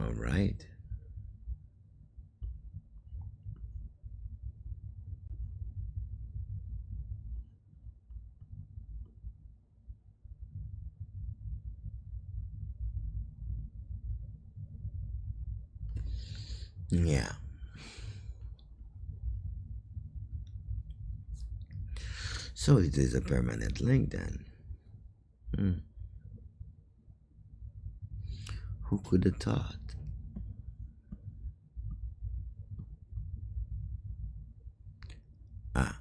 All right. Yeah. So it is a permanent link then. Hmm. Who could have thought? Ah,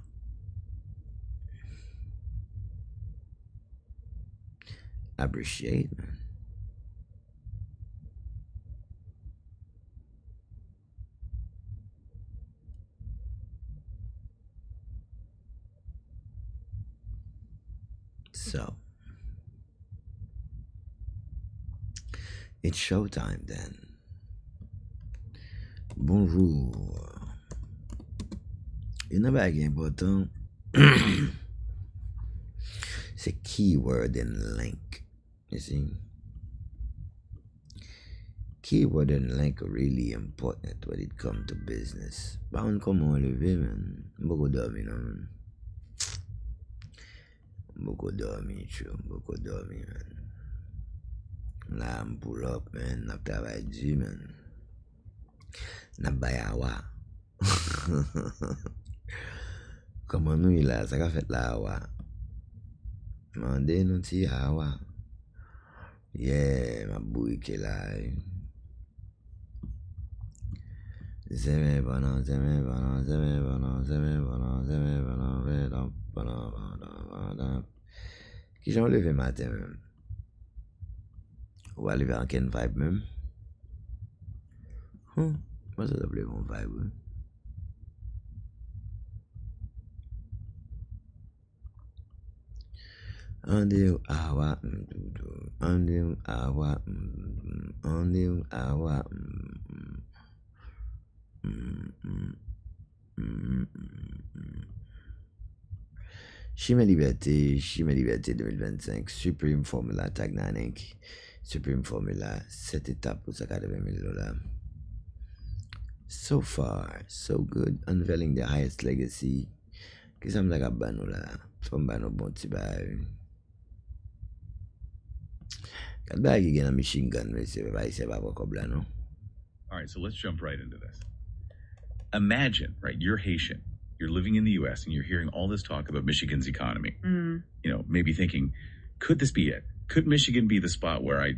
appreciate, man. So it's showtime then. Bonjour. Une bague important. C'est keyword and link. You see? Keyword and link are really important when it comes to business. Bound come on lever, man. Beaucoup dormi, man. Beaucoup dormi, true. Beaucoup dormi, man. Là, I'm pull up, man. Nap travail du, man. Nap bayawa. Comment nous, il a, ça qu'a fait là, wa. Mande nou ti hawa. Yeah, ma bouille qui est là. Zeme bana, zeme bana, zeme bana, zeme bana, zeme bana, bana, bana, bana, bana. Qui j'en levé matin même. Ou arriver en ken vibe même. Moi ça s'appelait mon vibe. Ande awa mdudu. Ande awa ande awa Chimie Liberté 2025, Supreme Formula Tag 9 Inc. Supreme Formula, 7 étapes pour 80 000 $. So far, so good. Unveiling the highest legacy. Qu'est-ce que ça me bano là? From bano bon ti bay. Kat bay again a machine gun, we say, no? All right, so let's jump right into this. Imagine, right, you're Haitian, you're living in the U.S., and you're hearing all this talk about Michigan's economy. You know, maybe thinking, could this be it? Could Michigan be the spot where I,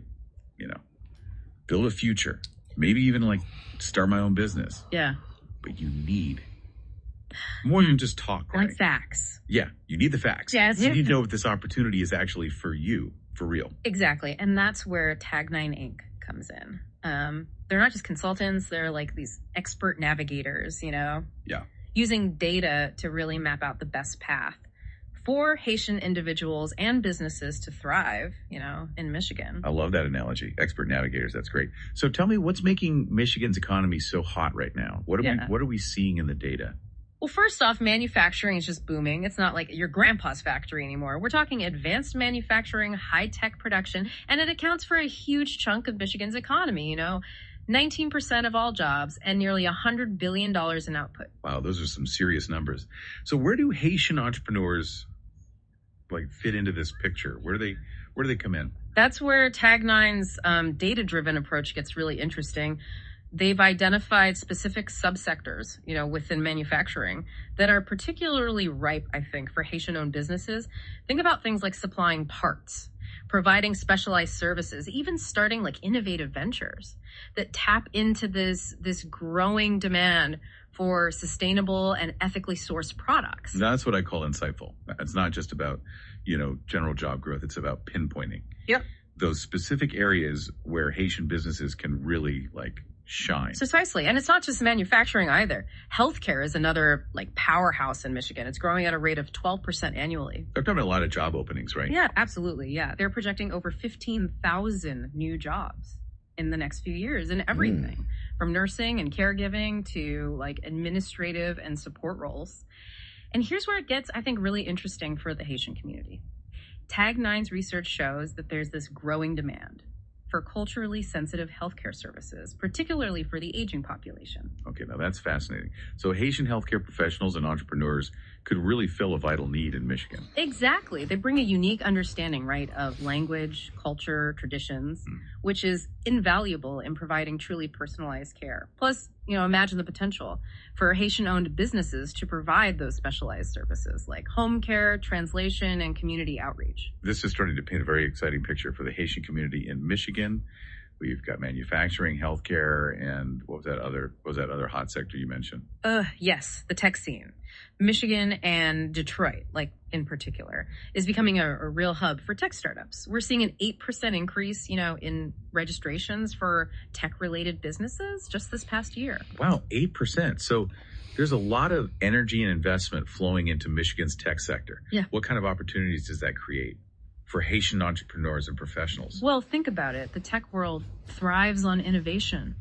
build a future? Maybe even like start my own business. Yeah. But you need more than just talk, right? Want facts. Yeah, you need the facts. Yes. You need to know if this opportunity is actually for you, for real. Exactly. And that's where Tag 9 Inc. comes in. They're not just consultants, they're like these expert navigators, Yeah. using data to really map out the best path for Haitian individuals and businesses to thrive, in Michigan. I love that analogy. Expert navigators, that's great. So tell me, what's making Michigan's economy so hot right now? What are we seeing in the data? Well, first off, manufacturing is just booming. It's not like your grandpa's factory anymore. We're talking advanced manufacturing, high-tech production, and it accounts for a huge chunk of Michigan's economy, 19% of all jobs and nearly $100 billion in output. Wow, those are some serious numbers. So where do Haitian entrepreneurs fit into this picture? Where do they come in? That's where Tag 9's data-driven approach gets really interesting. They've identified specific subsectors, within manufacturing that are particularly ripe, I think, for Haitian-owned businesses. Think about things like supplying parts, providing specialized services, even starting innovative ventures that tap into this growing demand for sustainable and ethically sourced products. That's what I call insightful. It's not just about, general job growth. It's about pinpointing. Yep. Those specific areas where Haitian businesses can really shine. Precisely. And it's not just manufacturing either. Healthcare is another powerhouse in Michigan. It's growing at a rate of 12% annually. They're talking about a lot of job openings, right? Yeah, absolutely. Yeah. They're projecting over 15,000 new jobs in the next few years in everything from nursing and caregiving to administrative and support roles. And here's where it gets, I think, really interesting for the Haitian community. Tag 9's research shows that there's this growing demand for culturally sensitive healthcare services, particularly for the aging population. Okay, now that's fascinating. So Haitian healthcare professionals and entrepreneurs could really fill a vital need in Michigan. Exactly. They bring a unique understanding, right, of language, culture, traditions, which is invaluable in providing truly personalized care. Plus, imagine the potential for Haitian-owned businesses to provide those specialized services like home care, translation, and community outreach. This is starting to paint a very exciting picture for the Haitian community in Michigan. We've got manufacturing, healthcare, and what was that other hot sector you mentioned? Yes, the tech scene. Michigan and Detroit, like in particular, is becoming a real hub for tech startups. We're seeing an 8% increase, in registrations for tech-related businesses just this past year. Wow, 8%. So there's a lot of energy and investment flowing into Michigan's tech sector. Yeah. What kind of opportunities does that create for Haitian entrepreneurs and professionals? Well, think about it. The tech world thrives on innovation,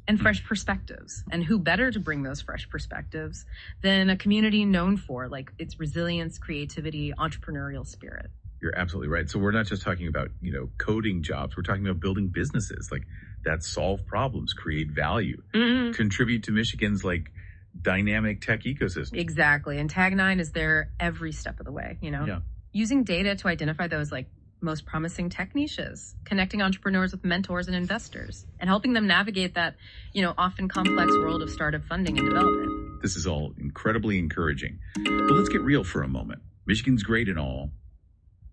and fresh perspectives. And who better to bring those fresh perspectives than a community known for like its resilience, creativity, entrepreneurial spirit? You're absolutely right. So we're not just talking about, coding jobs. We're talking about building businesses like that solve problems, create value, contribute to Michigan's dynamic tech ecosystem. Exactly. And Tag9 is there every step of the way, Yeah. Using data to identify those most promising tech niches, connecting entrepreneurs with mentors and investors, and helping them navigate that, often complex world of startup funding and development. This is all incredibly encouraging. But let's get real for a moment. Michigan's great and all,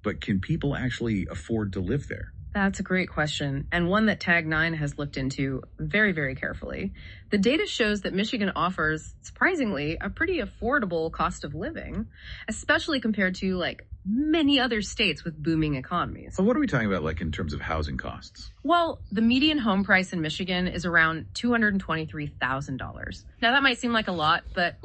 but can people actually afford to live there? That's a great question, and one that Tag9 has looked into very, very carefully. The data shows that Michigan offers, surprisingly, a pretty affordable cost of living, especially compared to many other states with booming economies. So what are we talking about in terms of housing costs? Well, the median home price in Michigan is around $223,000. Now that might seem like a lot, but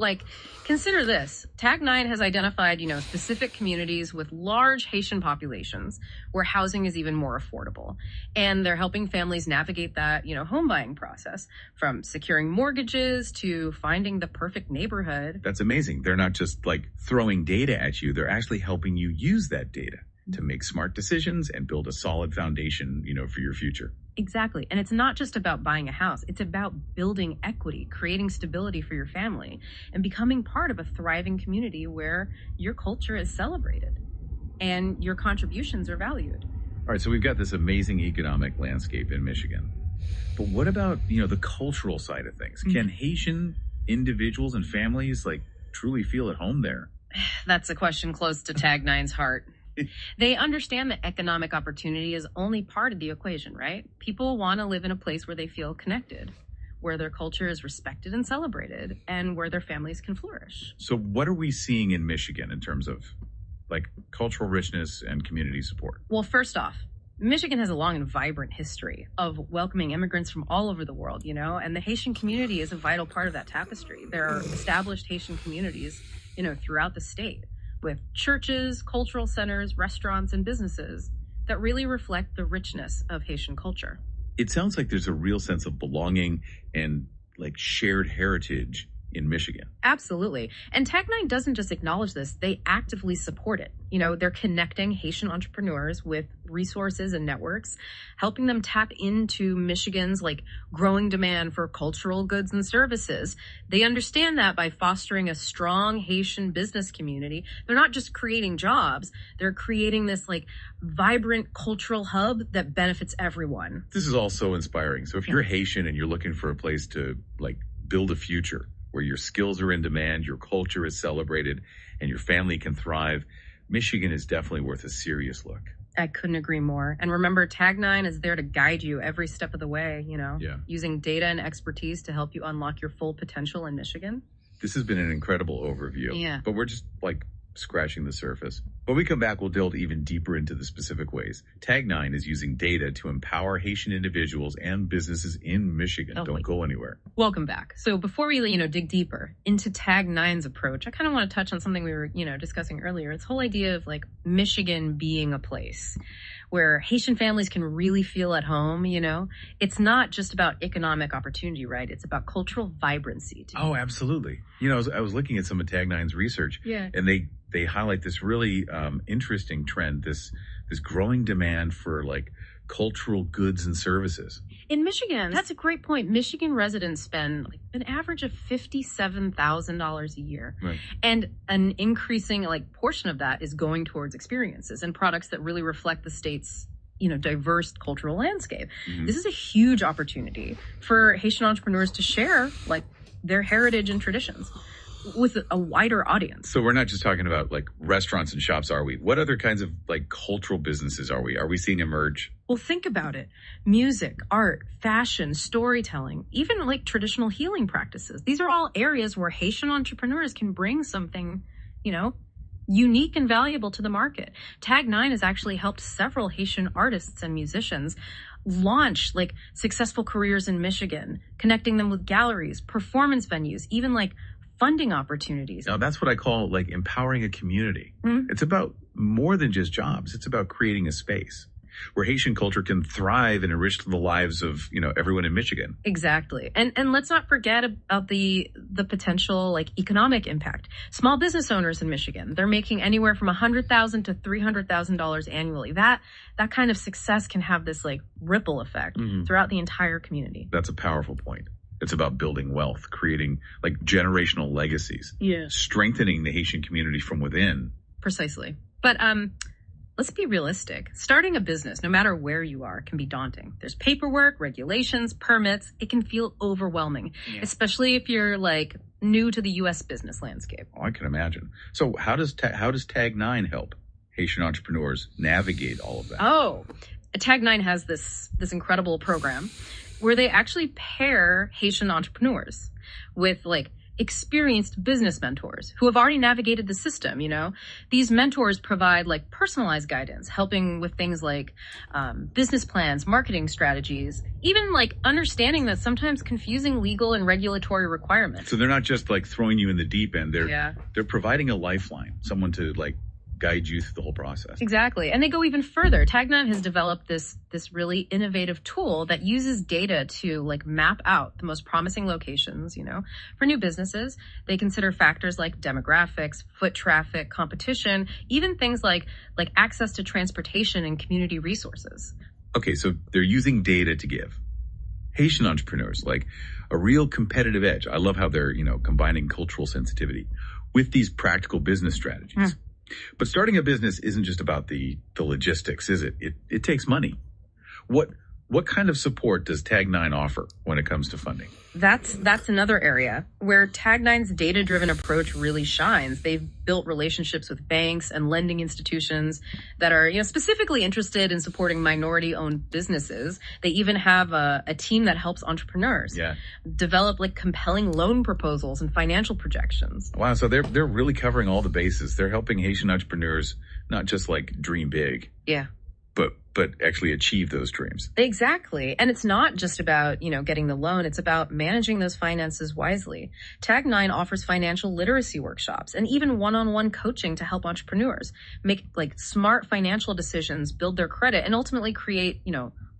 consider this. Tag9 has identified, specific communities with large Haitian populations where housing is even more affordable. And they're helping families navigate that, home buying process, from securing mortgages to finding the perfect neighborhood. That's amazing. They're not just throwing data at you. They're actually helping you use that data to make smart decisions and build a solid foundation, for your future. Exactly. And it's not just about buying a house. It's about building equity, creating stability for your family, and becoming part of a thriving community where your culture is celebrated and your contributions are valued. All right, so we've got this amazing economic landscape in Michigan. But what about, the cultural side of things? Can Haitian individuals and families truly feel at home there? That's a question close to Tag9's heart. They understand that economic opportunity is only part of the equation, right? People want to live in a place where they feel connected, where their culture is respected and celebrated, and where their families can flourish. So what are we seeing in Michigan in terms of cultural richness and community support? Well, first off, Michigan has a long and vibrant history of welcoming immigrants from all over the world, and the Haitian community is a vital part of that tapestry. There are established Haitian communities, throughout the state, with churches, cultural centers, restaurants, and businesses that really reflect the richness of Haitian culture. It sounds like there's a real sense of belonging and shared heritage in Michigan. Absolutely. And Tag9 doesn't just acknowledge this, they actively support it. They're connecting Haitian entrepreneurs with resources and networks, helping them tap into Michigan's growing demand for cultural goods and services. They understand that by fostering a strong Haitian business community, they're not just creating jobs, they're creating this vibrant cultural hub that benefits everyone. This is all so inspiring. So if you're Haitian and you're looking for a place to build a future where your skills are in demand, your culture is celebrated, and your family can thrive, Michigan is definitely worth a serious look. I couldn't agree more. And remember, Tag9 is there to guide you every step of the way, using data and expertise to help you unlock your full potential in Michigan. This has been an incredible overview. Yeah. But we're just scratching the surface. When we come back, we'll delve even deeper into the specific ways Tag9 is using data to empower Haitian individuals and businesses in Michigan. Don't go anywhere. Welcome back. So before we, dig deeper into Tag9's approach, I kind of want to touch on something we were, discussing earlier. It's whole idea of Michigan being a place where Haitian families can really feel at home, It's not just about economic opportunity, right? It's about cultural vibrancy too. Oh, absolutely. I was looking at some of Tag9's research, and they highlight this really interesting trend, this growing demand for cultural goods and services. In Michigan, that's a great point. Michigan residents spend like an average of $57,000 a year. Right. And an increasing like portion of that is going towards experiences and products that really reflect the state's, diverse cultural landscape. Mm-hmm. This is a huge opportunity for Haitian entrepreneurs to share like their heritage and traditions with a wider audience. So we're not just talking about like restaurants and shops, are we? What other kinds of like cultural businesses are we seeing emerge? Well, think about it. Music, art, fashion, storytelling, even like traditional healing practices. These are all areas where Haitian entrepreneurs can bring something, unique and valuable to the market. Tag 9 has actually helped several Haitian artists and musicians launch like successful careers in Michigan, connecting them with galleries, performance venues, even like funding opportunities. Now, that's what I call like empowering a community. Mm-hmm. It's about more than just jobs. It's about creating a space where Haitian culture can thrive and enrich the lives of, everyone in Michigan. Exactly. And let's not forget about the potential like economic impact. Small business owners in Michigan, they're making anywhere from $100,000 to $300,000 annually. That kind of success can have this like ripple effect throughout the entire community. That's a powerful point. It's about building wealth, creating like generational legacies, strengthening the Haitian community from within. Precisely. But let's be realistic. Starting a business, no matter where you are, can be daunting. There's paperwork, regulations, permits. It can feel overwhelming, especially if you're like new to the U.S. business landscape. Oh, I can imagine. So how does Tag 9 help Haitian entrepreneurs navigate all of that? Oh, Tag 9 has this incredible program where they actually pair Haitian entrepreneurs with like experienced business mentors who have already navigated the system. These mentors provide like personalized guidance, helping with things like business plans, marketing strategies, even like understanding that sometimes confusing legal and regulatory requirements. So they're not just like throwing you in the deep end. They're providing a lifeline, someone to like guide you through the whole process. Exactly. And they go even further. Tag 9 has developed this really innovative tool that uses data to like map out the most promising locations, for new businesses. They consider factors like demographics, foot traffic, competition, even things like access to transportation and community resources. Okay, so they're using data to give Haitian entrepreneurs like a real competitive edge. I love how they're, combining cultural sensitivity with these practical business strategies. But starting a business isn't just about the logistics, is it? It takes money. What kind of support does Tag 9 offer when it comes to funding? That's another area where Tag 9's data-driven approach really shines. They've built relationships with banks and lending institutions that are, specifically interested in supporting minority-owned businesses. They even have a team that helps entrepreneurs develop like compelling loan proposals and financial projections. Wow, so they're really covering all the bases. They're helping Haitian entrepreneurs not just like dream big. Yeah. But actually achieve those dreams. Exactly. And it's not just about, getting the loan. It's about managing those finances wisely. Tag 9 offers financial literacy workshops and even one-on-one coaching to help entrepreneurs make like smart financial decisions, build their credit, and ultimately create,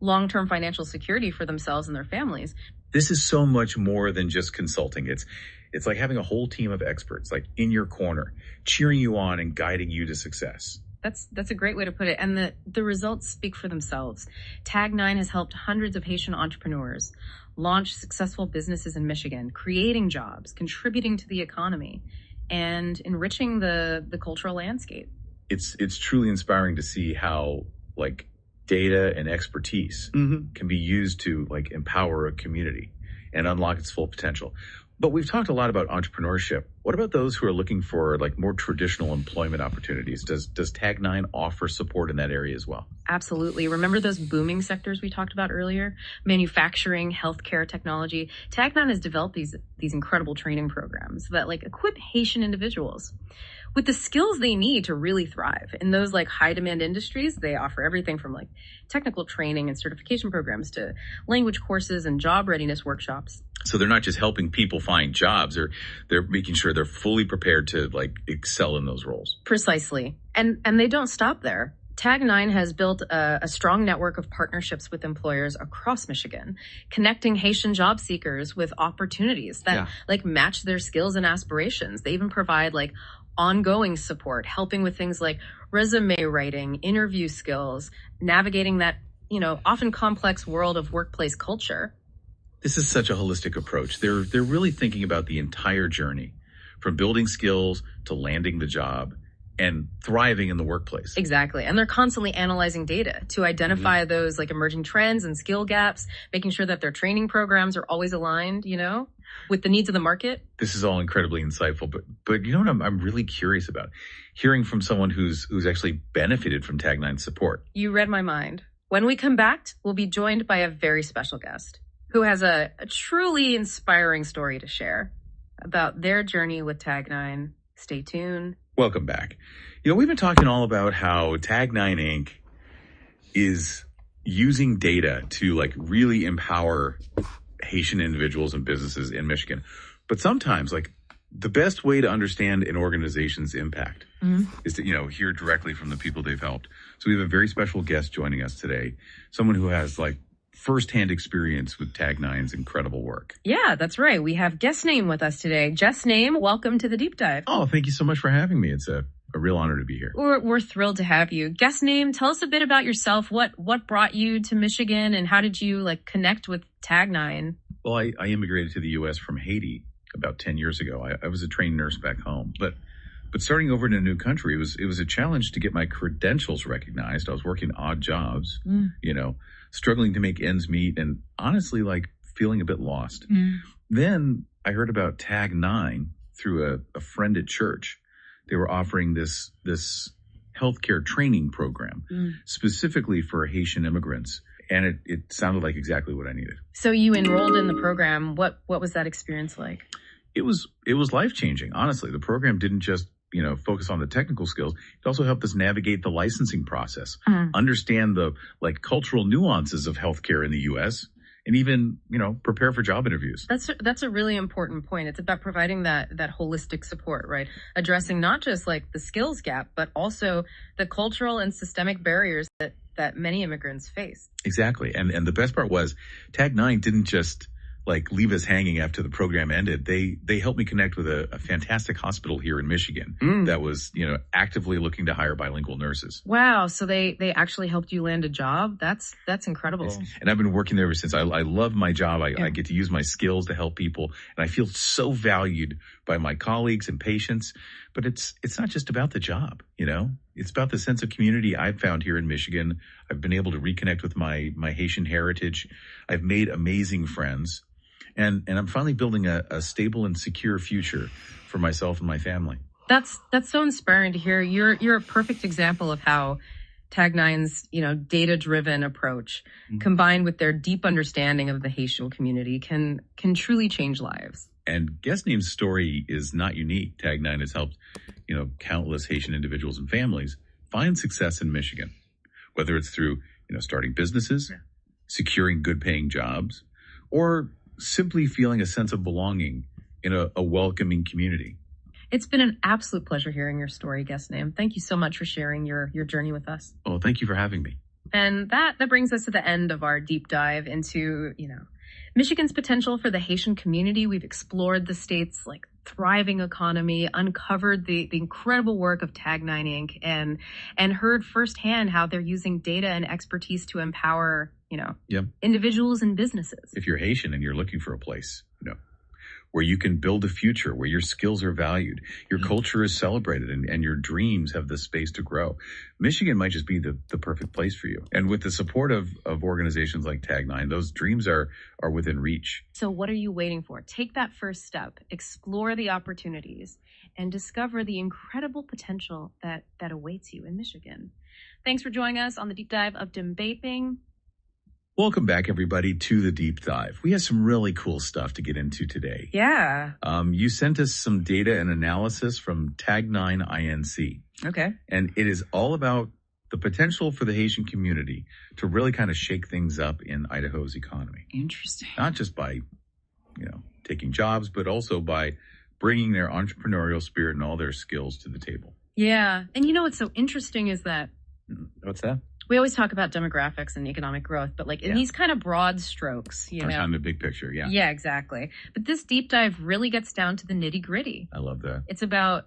long-term financial security for themselves and their families. This is so much more than just consulting. It's like having a whole team of experts like in your corner, cheering you on and guiding you to success. That's a great way to put it. And the results speak for themselves. Tag 9 has helped hundreds of Haitian entrepreneurs launch successful businesses in Michigan, creating jobs, contributing to the economy, and enriching the cultural landscape. It's truly inspiring to see how like data and expertise can be used to like empower a community and unlock its full potential. But we've talked a lot about entrepreneurship. What about those who are looking for like more traditional employment opportunities? Does Tag 9 offer support in that area as well? Absolutely. Remember those booming sectors we talked about earlier? Manufacturing, healthcare, technology. Tag 9 has developed these incredible training programs that like equip Haitian individuals with the skills they need to really thrive. In those like high demand industries, they offer everything from like technical training and certification programs to language courses and job readiness workshops. So they're not just helping people find jobs, they're making sure they're fully prepared to like excel in those roles. Precisely. And they don't stop there. Tag 9 has built a strong network of partnerships with employers across Michigan, connecting Haitian job seekers with opportunities that like match their skills and aspirations. They even provide like ongoing support, helping with things like resume writing, interview skills, navigating that often complex world of workplace culture. This is such a holistic approach. They're really thinking about the entire journey, from building skills to landing the job and thriving in the workplace. Exactly. And they're constantly analyzing data to identify those like emerging trends and skill gaps, making sure that their training programs are always aligned, with the needs of the market. This is all incredibly insightful, but you know what I'm really curious about? Hearing from someone who's actually benefited from Tag9's support. You read my mind. When we come back, we'll be joined by a very special guest who has a truly inspiring story to share about their journey with Tag9. Stay tuned. Welcome back. We've been talking all about how Tag9 Inc. is using data to really empower Haitian individuals and businesses in Michigan. But sometimes the best way to understand an organization's impact is to, hear directly from the people they've helped. So we have a very special guest joining us today, someone who has firsthand experience with Tag9's incredible work. Yeah, that's right. We have Guest Name with us today. Just Name, welcome to the Deep Dive. Oh, thank you so much for having me. It's a real honor to be here. We're thrilled to have you. Guest Name, tell us a bit about yourself. What brought you to Michigan, and how did you connect with Tag9? Well, I immigrated to the U.S. from Haiti about 10 years ago. I was a trained nurse back home, but starting over in a new country, it was a challenge to get my credentials recognized. I was working odd jobs, struggling to make ends meet, and honestly, feeling a bit lost. Then I heard about Tag9 through a friend at church. They were offering this healthcare training program specifically for Haitian immigrants. And it sounded like exactly what I needed. So you enrolled in the program. What was that experience like? It was life-changing. Honestly, the program didn't just focus on the technical skills. It also helped us navigate the licensing process, understand the cultural nuances of healthcare in the U.S., and even, prepare for job interviews. That's a really important point. It's about providing that holistic support, right? Addressing not just the skills gap, but also the cultural and systemic barriers that many immigrants face. Exactly. And the best part was Tag9 didn't just leave us hanging after the program ended. They helped me connect with a fantastic hospital here in Michigan that was, actively looking to hire bilingual nurses. Wow. So they actually helped you land a job. That's incredible. And I've been working there ever since. I love my job. I get to use my skills to help people, and I feel so valued by my colleagues and patients. But it's not just about the job, It's about the sense of community I've found here in Michigan. I've been able to reconnect with my Haitian heritage. I've made amazing friends. And I'm finally building a stable and secure future for myself and my family. That's so inspiring to hear. You're a perfect example of how Tag9's, data-driven approach combined with their deep understanding of the Haitian community can truly change lives. And Guest Name's story is not unique. Tag9 has helped, countless Haitian individuals and families find success in Michigan, whether it's through, starting businesses, securing good-paying jobs, or simply feeling a sense of belonging in a welcoming community. It's been an absolute pleasure hearing your story, Guest Name. Thank you so much for sharing your journey with us. Oh, thank you for having me. And that brings us to the end of our deep dive into, Michigan's potential for the Haitian community. We've explored the state's thriving economy, uncovered the incredible work of Tag9 Inc. and heard firsthand how they're using data and expertise to empower individuals and businesses. If you're Haitian and you're looking for a place, where you can build a future, where your skills are valued, your culture is celebrated, and your dreams have the space to grow, Michigan might just be the perfect place for you. And with the support of organizations like Tag9, those dreams are within reach. So what are you waiting for? Take that first step, explore the opportunities, and discover the incredible potential that awaits you in Michigan. Thanks for joining us on the Deep Dive of Vaping. Welcome back, everybody, to the Deep Dive. We have some really cool stuff to get into today. Yeah. You sent us some data and analysis from Tag9 INC. Okay. And it is all about the potential for the Haitian community to really kind of shake things up in Idaho's economy. Interesting. Not just by, taking jobs, but also by bringing their entrepreneurial spirit and all their skills to the table. Yeah. And what's so interesting is that... What's that? We always talk about demographics and economic growth, but in these kind of broad strokes, Kind of the big picture, yeah. Yeah, exactly. But this deep dive really gets down to the nitty gritty. I love that. It's about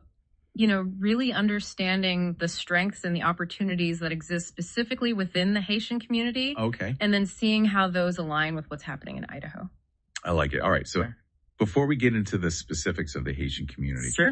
really understanding the strengths and the opportunities that exist specifically within the Haitian community. Okay. And then seeing how those align with what's happening in Idaho. I like it. All right. So Sure. before we get into the specifics of the Haitian community, Sure.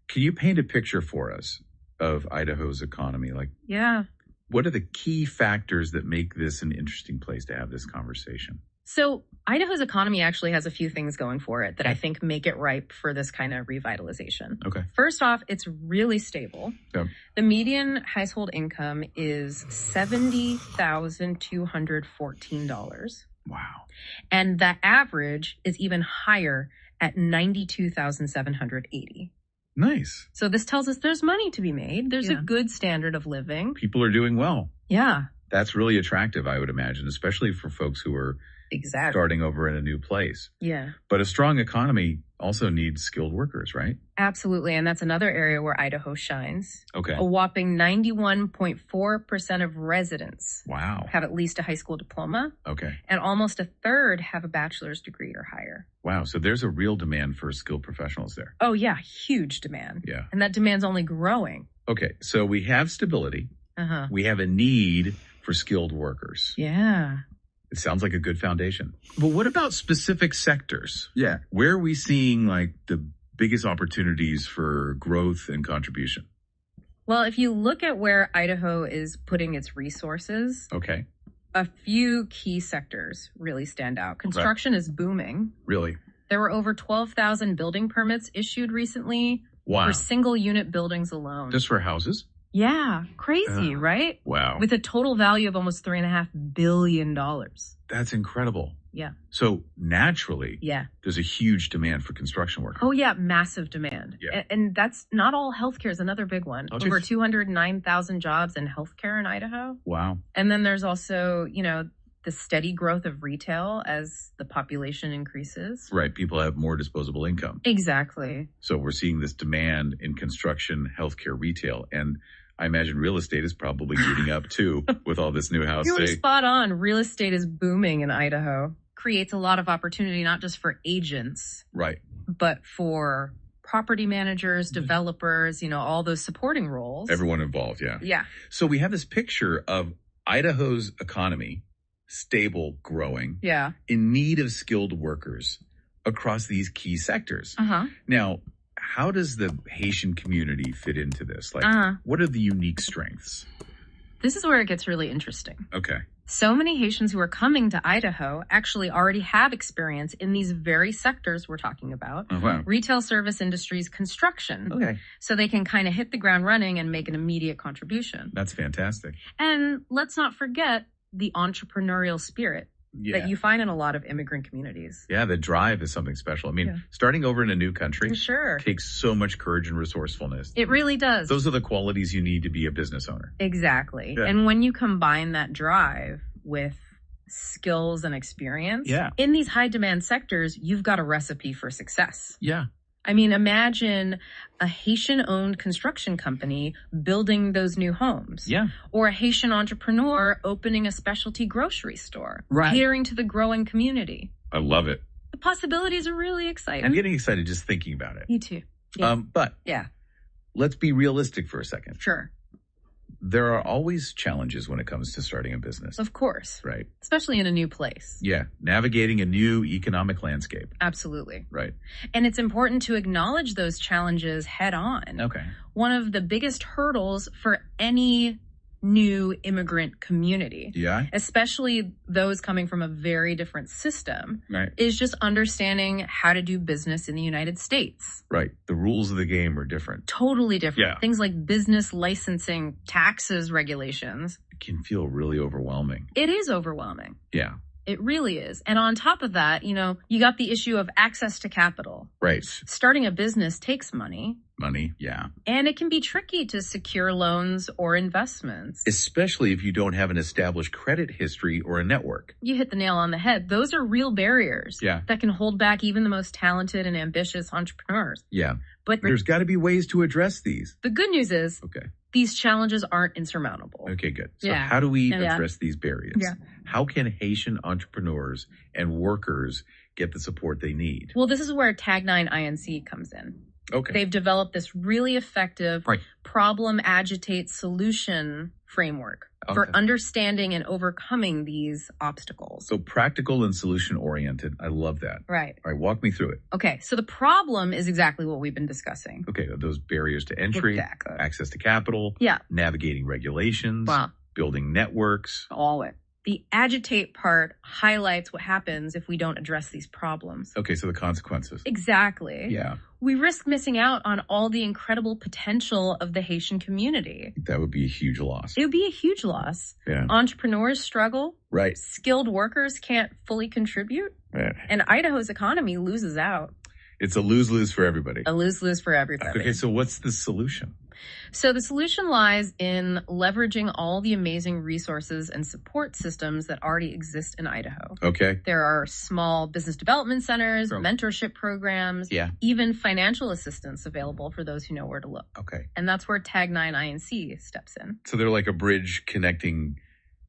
can you paint a picture for us of Idaho's economy? Like, Yeah. what are the key factors that make this an interesting place to have this conversation? So Idaho's economy actually has a few things going for it that I think make it ripe for this kind of revitalization. Okay. First off, it's really stable. Yeah. The median household income is $70,214. Wow. And the average is even higher at $92,780. Nice. So this tells us there's money to be made. There's a Yeah. good standard of living. People are doing well. Yeah, That's really attractive, I would imagine, especially for folks who are exactly. starting over in a new place. Yeah, But a strong economy also needs skilled workers, right? absolutely. And that's another area where Idaho shines. Okay. A whopping 91.4% of residents Wow. have at least a high school diploma, Okay. and almost a third have a bachelor's degree or higher. Wow. So there's a real demand for skilled professionals there. Oh, yeah, huge demand. Yeah. And that demand's only growing. Okay. So we have stability. Uh-huh. We have a need for skilled workers. Yeah. It sounds like a good foundation. But what about specific sectors? Yeah. Where are we seeing like the biggest opportunities for growth and contribution? Well, if you look at where Idaho is putting its resources, Okay. a few key sectors really stand out. Construction is booming. Really? There were over 12,000 building permits issued recently Wow. for single unit buildings alone. Just for houses? Yeah, crazy, right? Wow. With a total value of almost $3.5 billion. That's incredible. Yeah. So naturally, Yeah. there's a huge demand for construction workers. Oh, yeah, massive demand. Yeah. And that's not all healthcare is another big one. Oh, Over geez. 209,000 jobs in healthcare in Idaho. Wow. And then there's also, the steady growth of retail as the population increases. Right. People have more disposable income. Exactly. So we're seeing this demand in construction, healthcare, retail. And I imagine real estate is probably heating up too with all this new house. You're spot on. Real estate is booming in Idaho. Creates a lot of opportunity, not just for agents, Right. but for property managers, developers, all those supporting roles. Everyone involved. Yeah. Yeah. So we have this picture of Idaho's economy, stable, growing, Yeah. in need of skilled workers across these key sectors. Uh-huh. Now, how does the Haitian community fit into this? Like, what are the unique strengths? This is where it gets really interesting. Okay. So many Haitians who are coming to Idaho actually already have experience in these very sectors we're talking about. Oh, wow. Retail, service industries, construction. Okay. So they can kind of hit the ground running and make an immediate contribution. That's fantastic. And let's not forget the entrepreneurial spirit Yeah. that you find in a lot of immigrant communities. Yeah, the drive is something special. I mean, starting over in a new country For sure. takes so much courage and resourcefulness. It really does. Those are the qualities you need to be a business owner. Exactly. Yeah. And when you combine that drive with skills and experience in these high demand sectors, you've got a recipe for success. Yeah. I mean, imagine a Haitian-owned construction company building those new homes. Yeah. Or a Haitian entrepreneur opening a specialty grocery store, Right. catering to the growing community. I love it. The possibilities are really exciting. I'm getting excited just thinking about it. Me too. Yeah. But Yeah, let's be realistic for a second. sure. There are always challenges when it comes to starting a business, Of course. right? Especially in a new place. Yeah. Navigating a new economic landscape, Absolutely. right? And it's important to acknowledge those challenges head on. Okay. One of the biggest hurdles for any new immigrant community, Yeah. especially those coming from a very different system, Right. is just understanding how to do business in the United States. Right. The rules of the game are different. Totally different. Yeah. Things like business licensing, taxes, regulations. It can feel really overwhelming. It is overwhelming. Yeah. It really is. And on top of that, you got the issue of access to capital. Right. Starting a business takes money, Money. Yeah. and it can be tricky to secure loans or investments. Especially if you don't have an established credit history or a network. You hit the nail on the head. Those are real barriers Yeah. that can hold back even the most talented and ambitious entrepreneurs. Yeah. But There's got to be ways to address these. the good news is Okay. these challenges aren't insurmountable. Okay, good. So Yeah. how do we Yeah. address these barriers? Yeah. How can Haitian entrepreneurs and workers get the support they need? Well, this is where Tag 9 INC comes in. Okay. They've developed this really effective Right. problem, agitate, solution framework for Okay. understanding and overcoming these obstacles. So practical and solution oriented. I love that. Right. All right, walk me through it. Okay. So the problem is exactly what we've been discussing. Okay, those barriers to entry, Exactly. access to capital, Yeah. navigating regulations, Wow. building networks. All it. The agitate part highlights what happens if we don't address these problems. Okay, so the consequences. Exactly. Yeah, We risk missing out on all the incredible potential of the Haitian community. that would be a huge loss. It would be a huge loss. Yeah. Entrepreneurs struggle. Right. Skilled workers can't fully contribute. Right. And Idaho's economy loses out. It's a lose-lose for everybody. A lose-lose for everybody. Okay, so what's the solution? So the solution lies in leveraging all the amazing resources and support systems that already exist in Idaho. Okay. There are small business development centers, mentorship programs, Yeah. even financial assistance available for those who know where to look. Okay. And that's where Tag 9 INC steps in. So they're like a bridge connecting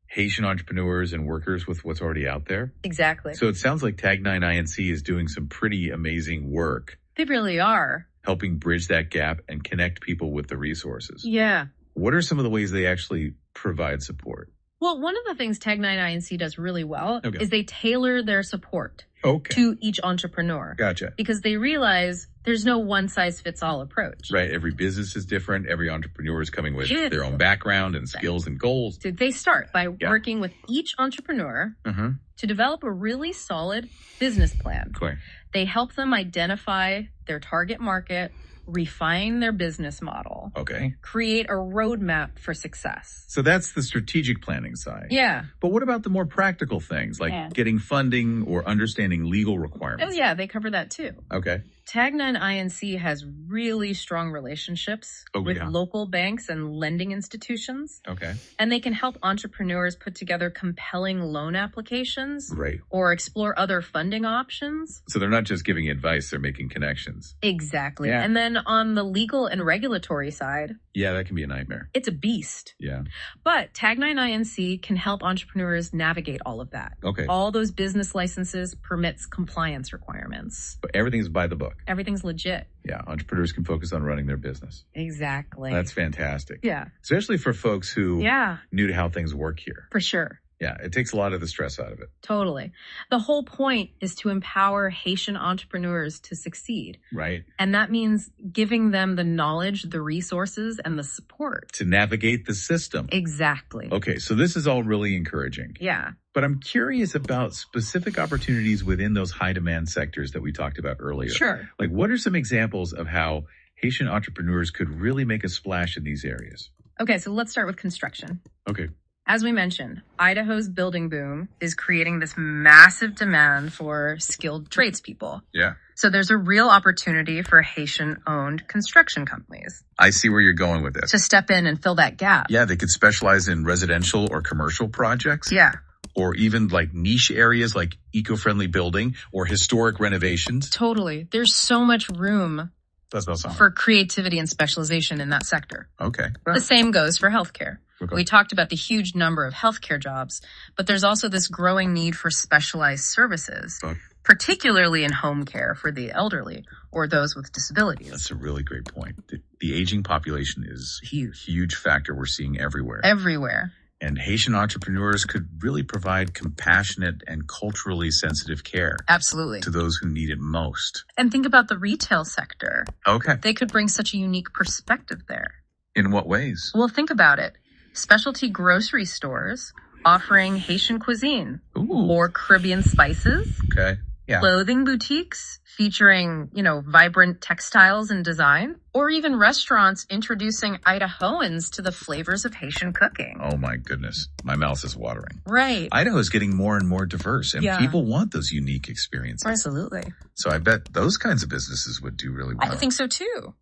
Haitian entrepreneurs and workers with what's already out there. Exactly. So it sounds like Tag 9 INC is doing some pretty amazing work, They really are. helping bridge that gap and connect people with the resources. Yeah. What are some of the ways they actually provide support? Well, one of the things Tag 9 INC does really well Okay. is they tailor their support Okay. to each entrepreneur. Gotcha. Because they realize there's no one-size-fits-all approach. Right. Every business is different. Every entrepreneur is coming with Yes. their own background and skills and goals. So they start by working with each entrepreneur Mm-hmm. to develop a really solid business plan. Clear. They help them identify their target market, refine their business model, Okay. create a roadmap for success. So that's the strategic planning side. Yeah. But what about the more practical things like getting funding or understanding legal requirements? Oh, yeah, they cover that too. Okay. Tag 9 INC has really strong relationships with local banks and lending institutions, Okay. and they can help entrepreneurs put together compelling loan applications Right. or explore other funding options. So they're not just giving advice, they're making connections. Exactly. Yeah. And then on the legal and regulatory side, Yeah, that can be a nightmare. it's a beast. Yeah. But Tag 9 INC can help entrepreneurs navigate all of that. Okay. All those business licenses, permits, compliance requirements. But everything's by the book. Everything's legit. Yeah. Entrepreneurs can focus on running their business. Exactly. That's fantastic. Yeah. Especially for folks who Yeah, new to how things work here. for sure. Yeah. It takes a lot of the stress out of it. Totally. The whole point is to empower Haitian entrepreneurs to succeed. Right. And that means giving them the knowledge, the resources, and the support. To navigate the system. Exactly. Okay. So this is all really encouraging. Yeah. But I'm curious about specific opportunities within those high demand sectors that we talked about earlier. Sure. Like, what are some examples of how Haitian entrepreneurs could really make a splash in these areas? Okay, so let's start with construction. Okay. As we mentioned, Idaho's building boom is creating this massive demand for skilled tradespeople. Yeah. So there's a real opportunity for Haitian-owned construction companies I see where you're going with this. to step in and fill that gap. Yeah, they could specialize in residential or commercial projects. Yeah, Or even like niche areas like eco-friendly building or historic renovations. totally. There's so much room That's awesome. for creativity and specialization in that sector. Okay. The same goes for healthcare. Okay. We talked about the huge number of healthcare jobs, but there's also this growing need for specialized services, Okay. particularly in home care for the elderly or those with disabilities. That's a really great point. The aging population is Huge. a huge factor we're seeing everywhere. Everywhere. And Haitian entrepreneurs could really provide compassionate and culturally sensitive care Absolutely. to those who need it most. And think about the retail sector. Okay. They could bring such a unique perspective there. In what ways? Well, think about it. Specialty grocery stores offering Haitian cuisine Ooh. or Caribbean spices. Okay. Yeah. Clothing boutiques featuring, vibrant textiles and design, or even restaurants introducing Idahoans to the flavors of Haitian cooking. Oh my goodness. My mouth is watering. Right. Idaho is getting more and more diverse and Yeah. people want those unique experiences. Absolutely. So I bet those kinds of businesses would do really well. I think so too.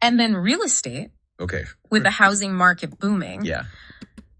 And then real estate, Okay. with the housing market booming. Yeah.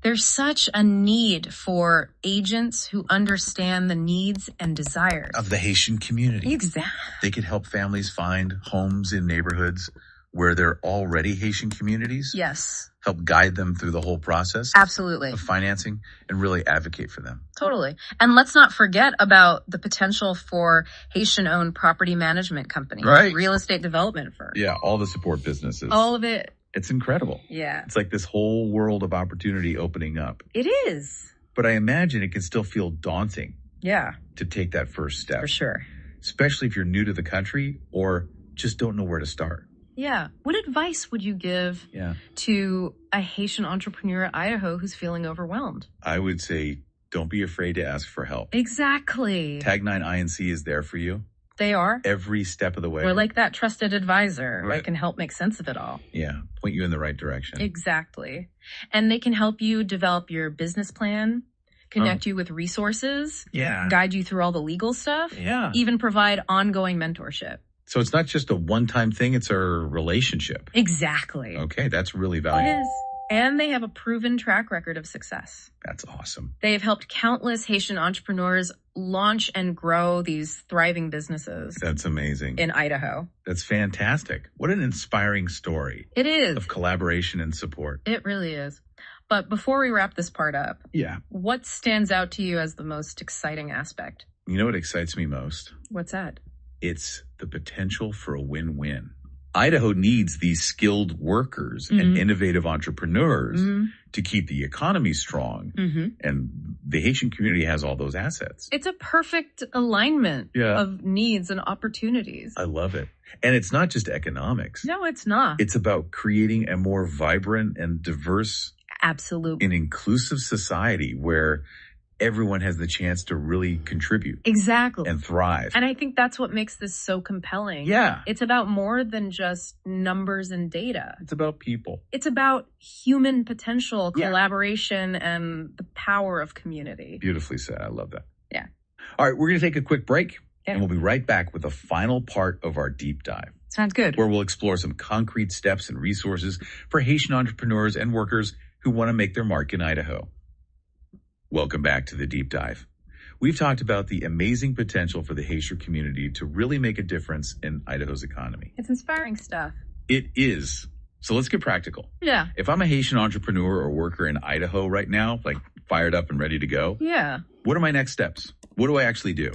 There's such a need for agents who understand the needs and desires Of the Haitian community. Exactly. They could help families find homes in neighborhoods where there are already Haitian communities. Yes. help guide them through the whole process Absolutely. of financing and really advocate for them. Totally. And let's not forget about the potential for Haitian-owned property management companies, Right. real estate development firms. Yeah, all the support businesses. All of it. It's incredible. Yeah. It's like this whole world of opportunity opening up. It is. But I imagine it can still feel daunting Yeah, to take that first step, for sure. especially if you're new to the country or just don't know where to start. Yeah. What advice would you give Yeah. to a Haitian entrepreneur at Idaho who's feeling overwhelmed? I would say don't be afraid to ask for help. Exactly. Tag 9 INC is there for you They are. every step of the way. We're like that trusted advisor Right. that can help make sense of it all. Yeah, point you in the right direction. Exactly. And they can help you develop your business plan, connect you with resources, Yeah. guide you through all the legal stuff, Yeah. even provide ongoing mentorship. So it's not just a one-time thing, it's a relationship. Exactly. Okay, that's really It valuable. is. And they have a proven track record of success. That's awesome. They have helped countless Haitian entrepreneurs launch and grow these thriving businesses That's amazing. in Idaho. That's fantastic. What an inspiring story It is. of collaboration and support. It really is. But before we wrap this part up, Yeah. what stands out to you as the most exciting aspect? You know what excites me most? What's that? It's the potential for a win-win. Idaho needs these skilled workers and innovative entrepreneurs to keep the economy strong. And the Haitian community has all those assets. It's a perfect alignment Yeah. of needs and opportunities. I love it. And it's not just economics. No, it's not. It's about creating a more vibrant and diverse Absolutely. and inclusive society where everyone has the chance to really contribute Exactly. and thrive. And I think that's what makes this so compelling. Yeah. It's about more than just numbers and data. It's about people. It's about human potential, Yeah. collaboration, and the power of community. Beautifully said. I love that. Yeah. All right, we're going to take a quick break Yeah. and we'll be right back with the final part of our deep dive, Sounds good. where we'll explore some concrete steps and resources for Haitian entrepreneurs and workers who want to make their mark in Idaho. Welcome back to the deep dive. We've talked about the amazing potential for the Haitian community to really make a difference in Idaho's economy. It's inspiring stuff. It is. So let's get practical. Yeah. If I'm a Haitian entrepreneur or worker in Idaho right now, like fired up and ready to go, Yeah. what are my next steps? What do I actually do?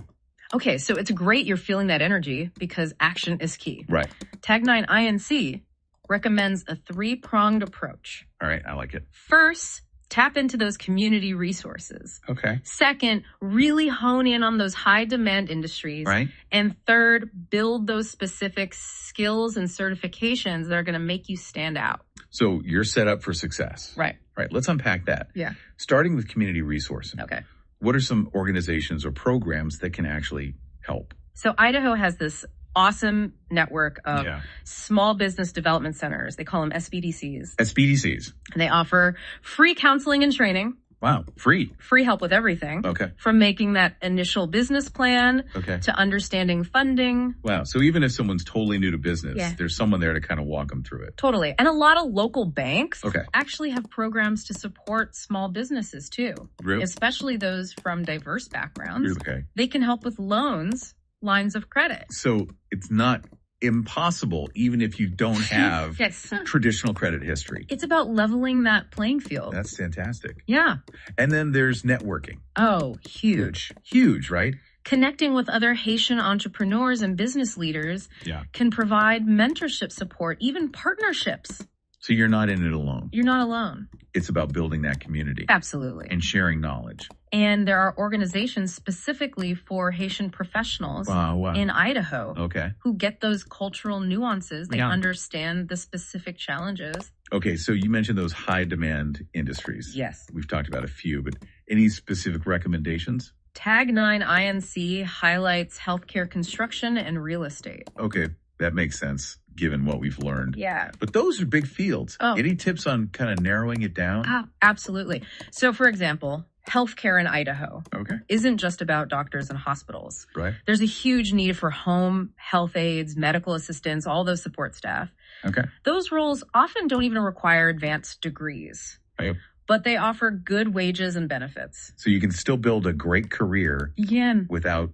Okay, so it's great you're feeling that energy because action is key. Right. Tag 9 INC recommends a 3-pronged approach. All right. I like it. First, tap into those community resources. Okay. Second, really hone in on those high demand industries. Right. And third, build those specific skills and certifications that are going to make you stand out. So you're set up for success. Right. Right. Let's unpack that. Yeah. Starting with community resourcing. Okay. What are some organizations or programs that can actually help? So Idaho has this awesome network of Yeah. small business development centers. They call them SBDCs. SBDCs. And they offer free counseling and training, Wow. Free. free help with everything, Okay. from making that initial business plan Okay. to understanding funding. Wow. So even if someone's totally new to business, Yeah. there's someone there to kind of walk them through it. Totally. And a lot of local banks Okay. actually have programs to support small businesses too, Really? especially those from diverse backgrounds. Okay. They can help with loans, lines of credit. So it's not impossible, even if you don't have Yes. traditional credit history. It's about leveling that playing field. That's fantastic. Yeah. And then there's networking. Oh, huge. Huge, right? Connecting with other Haitian entrepreneurs and business leaders Yeah. can provide mentorship support, even partnerships. So you're not in it alone. You're not alone. It's about building that community Absolutely. and sharing knowledge. And there are organizations specifically for Haitian professionals Wow. in Idaho Okay. who get those cultural nuances. They Yeah. understand the specific challenges. Okay. So you mentioned those high demand industries. Yes. We've talked about a few, but any specific recommendations? Tag 9 INC highlights healthcare construction and real estate. Okay. That makes sense given what we've learned. Yeah. But those are big fields. Oh. Any tips on kind of narrowing it down? Absolutely. So, for example, healthcare in Idaho Okay. isn't just about doctors and hospitals. Right. There's a huge need for home health aides, medical assistants, all those support staff. Okay. Those roles often don't even require advanced degrees, Right. but they offer good wages and benefits. So you can still build a great career Yeah. without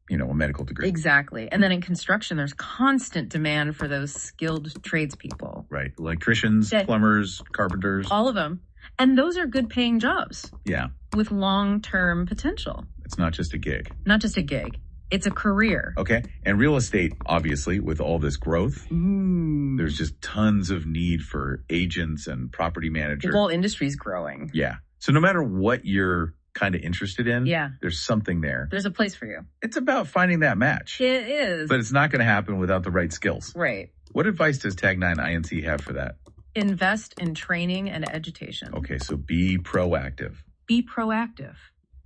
a medical degree. Exactly. And then in construction, there's constant demand for those skilled tradespeople. Right. Electricians, plumbers, carpenters. All of them. And those are good paying jobs. Yeah. With long-term potential. It's not just a gig. Not just a gig. It's a career. Okay. And real estate, obviously, with all this growth, there's just tons of need for agents and property managers. The whole industry's growing. Yeah. So no matter what you're kind of interested in, there's something there. There's a place for you. It's about finding that match. It is. But it's not going to happen without the right skills. Right. What advice does Tag 9 INC have for that? Invest in training and education. Okay, so be proactive. Be proactive.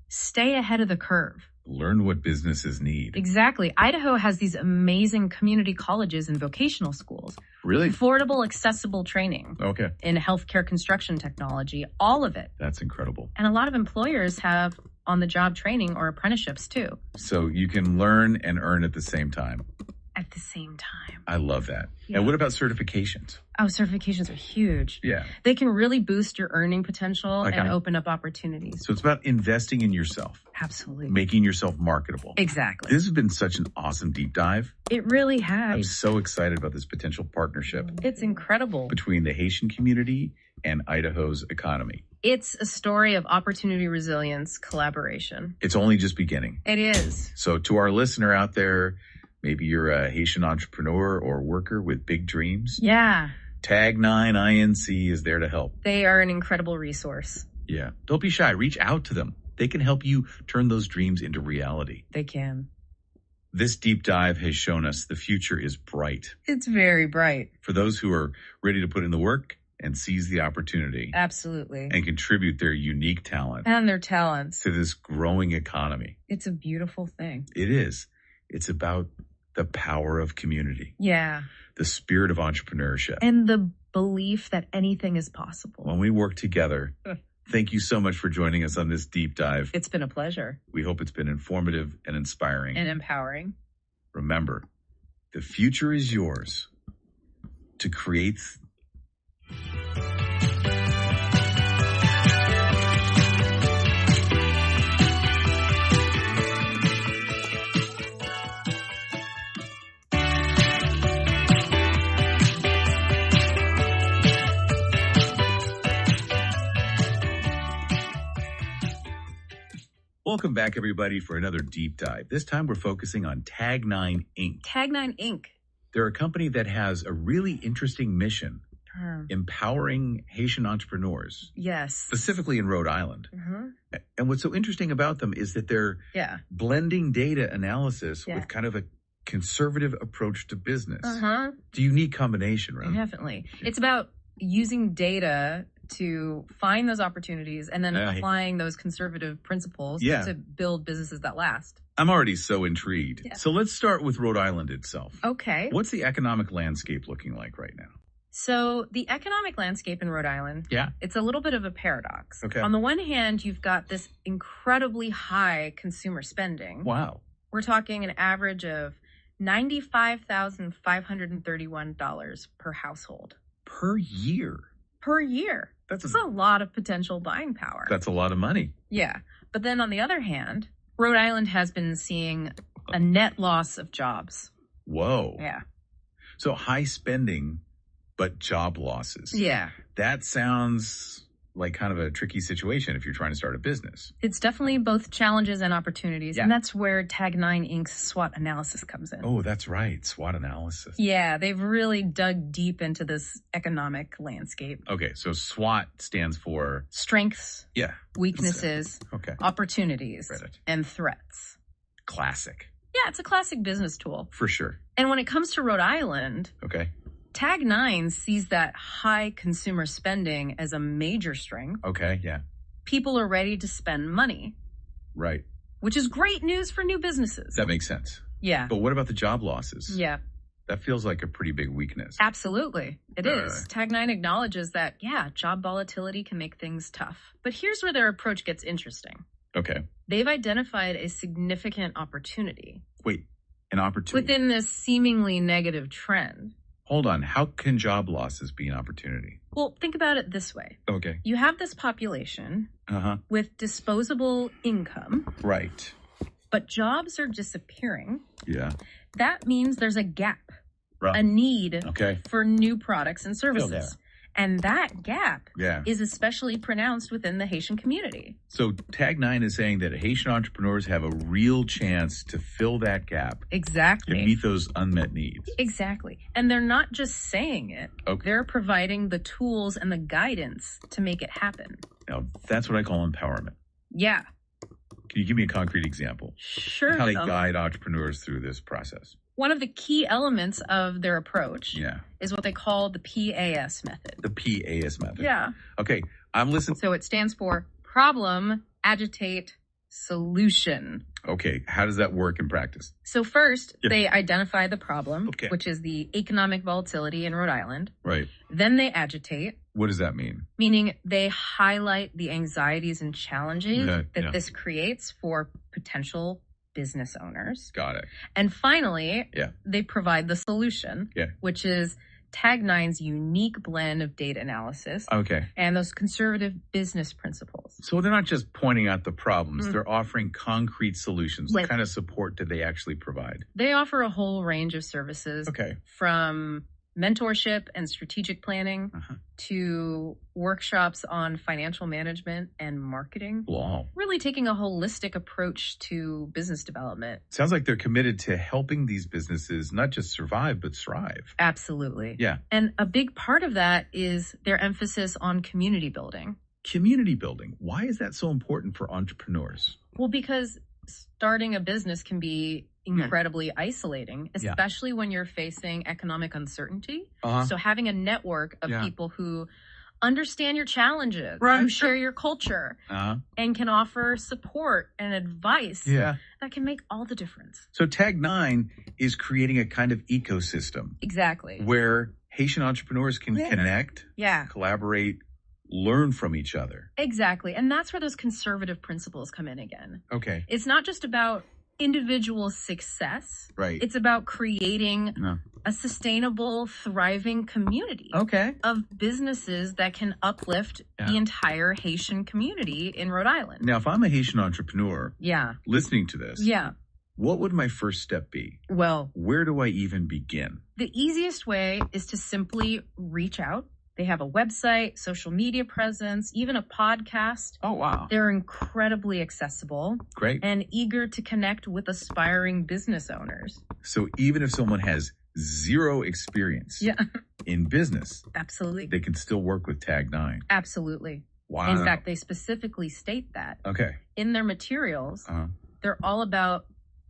Stay ahead of the curve. Learn what businesses need. Exactly. Idaho has these amazing community colleges and vocational schools. Really? Affordable, accessible training. Okay. In healthcare construction technology, all of it. That's incredible. And a lot of employers have on-the-job training or apprenticeships too. So you can learn and earn at the same time. At the same time. I love that. Yeah. And what about certifications? Oh, certifications are huge. Yeah. They can really boost your earning potential Okay. and open up opportunities. So it's about investing in yourself. Absolutely. Making yourself marketable. Exactly. This has been such an awesome deep dive. It really has. I'm so excited about this potential partnership It's incredible. between the Haitian community and Idaho's economy. It's a story of opportunity, resilience, collaboration. It's only just beginning. It is. So to our listener out there, maybe you're a Haitian entrepreneur or worker with big dreams. Yeah. Tag 9 INC is there to help. They are an incredible resource. Yeah. Don't be shy. Reach out to them. They can help you turn those dreams into reality. They can. This deep dive has shown us the future is bright. It's very bright. For those who are ready to put in the work and seize the opportunity Absolutely. and contribute their unique talent And their talents. to this growing economy. It's a beautiful thing. It is. It's about the power of community, Yeah. the spirit of entrepreneurship. And the belief that anything is possible. When we work together, thank you so much for joining us on this deep dive. It's been a pleasure. We hope it's been informative and inspiring. And empowering. Remember, the future is yours to create. Welcome back, everybody, for another deep dive. This time we're focusing on Tag 9 Inc. Tag 9 Inc. They're a company that has a really interesting mission, empowering Haitian entrepreneurs, Yes. specifically in Rhode Island. And what's so interesting about them is that they're blending data analysis with kind of a conservative approach to business. It's a unique combination, right? Definitely. It's about using data to find those opportunities and then applying those conservative principles to build businesses that last. I'm already so intrigued. Yeah. So let's start with Rhode Island itself. Okay. What's the economic landscape looking like right now? So the economic landscape in Rhode Island, it's a little bit of a paradox. Okay. On the one hand, you've got this incredibly high consumer spending. Wow. We're talking an average of $95,531 per household. Per year? Per year. That's a lot of potential buying power. That's a lot of money. Yeah. But then on the other hand, Rhode Island has been seeing a net loss of jobs. Whoa. Yeah. So high spending, but job losses. Yeah. That sounds like kind of a tricky situation if you're trying to start a business. It's definitely both challenges and opportunities. And that's where Tag 9 Inc.'s SWOT analysis comes in. Oh, that's right. SWOT analysis. Yeah, they've really dug deep into this economic landscape. Okay, so SWOT stands for strengths, weaknesses, opportunities, and threats. Classic. Yeah, it's a classic business tool. For sure. And when it comes to Rhode Island, Tag 9 sees that high consumer spending as a major strength. Okay, yeah. People are ready to spend money. Right. Which is great news for new businesses. That makes sense. Yeah. But what about the job losses? Yeah. That feels like a pretty big weakness. Absolutely. It is. Tag 9 acknowledges that, job volatility can make things tough. But here's where their approach gets interesting. Okay. They've identified a significant opportunity. Wait, an opportunity? Within this seemingly negative trend. Hold on. How can job losses be an opportunity? Well, think about it this way. Okay. You have this population with disposable income. Right. but jobs are disappearing. Yeah. That means there's a gap, Right. a need Okay. for new products and there. services. And that gap Yeah. is especially pronounced within the Haitian community. So Tag 9 is saying that Haitian entrepreneurs have a real chance to fill that gap Exactly. and meet those unmet needs. Exactly. And they're not just saying it. Okay. They're providing the tools and the guidance to make it happen. Now, that's what I call empowerment. Yeah. Can you give me a concrete example? Sure. How they guide entrepreneurs through this process? One of the key elements of their approach Yeah. is what they call the PAS method. The PAS method. Yeah. Okay. I'm listening. So it stands for problem, agitate, solution. Okay. How does that work in practice? So first, Yeah. they identify the problem, Okay. which is the economic volatility in Rhode Island. Right. Then they agitate, What does that mean? meaning they highlight the anxieties and challenges Yeah, that yeah. this creates for potential business owners. Got it. And finally, Yeah. they provide the solution, Yeah. which is Tag 9's unique blend of data analysis Okay. and those conservative business principles. So they're not just pointing out the problems, Mm. they're offering concrete solutions. What With- kind of support do they actually provide? They offer a whole range of services Okay. from mentorship and strategic planning Uh-huh. to workshops on financial management and marketing. Wow. Really taking a holistic approach to business development. Sounds like they're committed to helping these businesses not just survive, but thrive. Absolutely. Yeah. And a big part of that is their emphasis on community building. Community building. Why is that so important for entrepreneurs? Well, because starting a business can be incredibly isolating, Yeah. especially when you're facing economic uncertainty. Uh-huh. So having a network of Yeah. people who understand your challenges, Right. who share your culture, Uh-huh. and can offer support and advice, Yeah. that can make all the difference. So Tag 9 is creating a kind of ecosystem Exactly. where Haitian entrepreneurs can Yeah. connect, Yeah, collaborate, learn from each other. exactly. And that's where those conservative principles come in again. Okay. It's not just about individual success. Right. It's about creating No. a sustainable, thriving community Okay. of businesses that can uplift Yeah. the entire Haitian community in Rhode Island. Now, if I'm a Haitian entrepreneur Yeah. listening to this, Yeah. what would my first step be? Well, Where do I even begin? the easiest way is to simply reach out. They have a website, social media presence, even a podcast. Oh, wow. They're incredibly accessible Great. and eager to connect with aspiring business owners. So even if someone has zero experience Yeah, in business, absolutely. they can still work with Tag 9. Absolutely. Wow. In fact, they specifically state that Okay. in their materials. Uh-huh. They're all about